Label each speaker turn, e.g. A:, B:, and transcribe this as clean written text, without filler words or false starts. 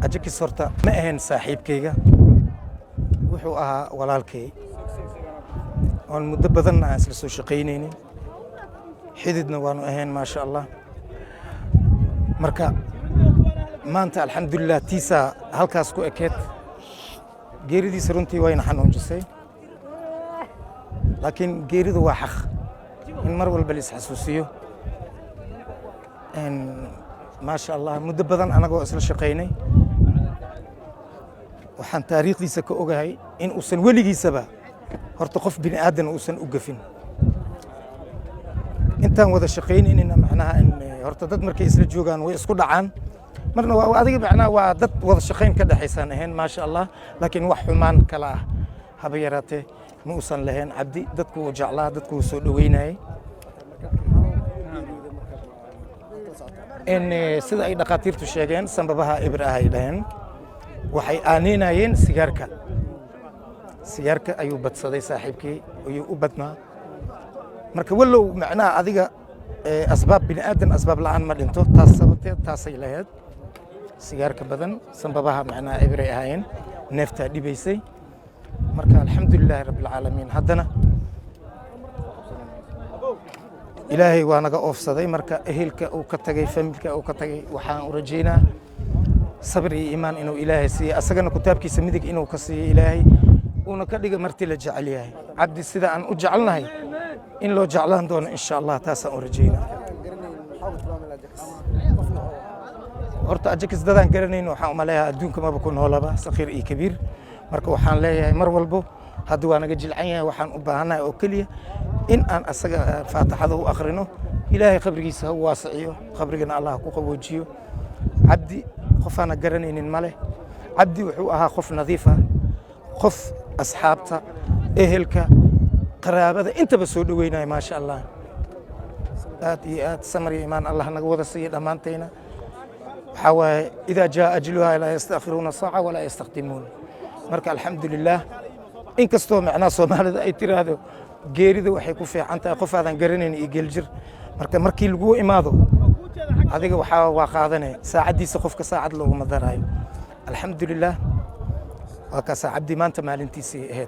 A: ajakis horta ma ahayn saaxiibkayga wuxuu ahaa walaalkay oon muddo badanna aan isla soo shaqaynaynin xididna waanu ahayn maasha allah marka maanta alxamdulilah tiisaa halkaas ku ekeed geeridiisa runtii wayna xanuunjisay laakiin geeridu waa xaq in mar walba la isxasuusiyo maasha allah muddo badan anagoo isla shaqaynay waxaan taariikhdiisa ka ogahay in uusan weligiisaba horta qof bini aadan uusan u gafin intaan wada shaqaynaynina macnaha horta dad markay isla joogaan way isku dhacaan marna waa adiga macnaha waa dad wada shaqayn ka dhaxaysaan ahayn maasha allah laakiin wax xumaan kala ah haba yaraatee ma uusan lahayn cabdi dadku wuu jeclaa dadku wuu soo dhoweynayay sida ay dhakhaatiirtu sheegeen sanbabaha ibir ah ay dhaheen waxay aaneynayeen sigaarka ayuu badsaday saaxiibkii ayuu u badnaa marka wallow macnaha adiga asbaab bini aadan asbaab la'aan ma dhinto taas sababteed taasay lahayd sigaarka badan sanbabaha macnaha ibiray ahaayeen neeftaa dhibaysay marka alxamdulilaahi rabbilcaalamiin haddana ilaahay waa naga oofsaday marka ehelka uu ka tagay familka uu ka tagay waxaan u rajaynaa sabir iyo iimaan inuu ilaahay siiye asagana kitaabkiisa midig inuu ka siiyo ilaahay uuna ka dhiga marti la jecel yahay cabdi sida aan u jecelnahay in loo jeclaan doono insha allah taasaan u rajaynaa horta ajakis dadaan garanayn waxaan umaleeyahay adduunka maba ku noolaba sakhiir iyo kabiir marka waxaan leeyahay mar walbo hadda waa naga jilcan yahay waxaan u baahannahay oo keliya in aan asaga faataxada u akhrino ilaahay qabrigiisa ha u waasiciyo qabrigana allah ku qaboojiyo cabdi qofaana garanaynin male cabdi wuxuu ahaa qof nadiif ah qof asxaabta ehelka qaraabada intaba soo dhoweynaya maasha allah aad iyo aad samar iyo imaan allah naga wada siiya dhammaantayna waxaa waaye idaa jaa ajluhaa laa yastakhiruuna saaca walaa yastakdimuun marka alxamdulilah inkastoo macnaha soomaalida ay tiraahdo geerida waxay ku fiican tahay qof aadan garanayn iyo geeljir marka markii lagu imaado adiga waxaa waa qaadanay saacaddiisa qofka saacad looguma daraayo alxamdulilah waa kaasaa cabdi maanta maalintiisii ahayd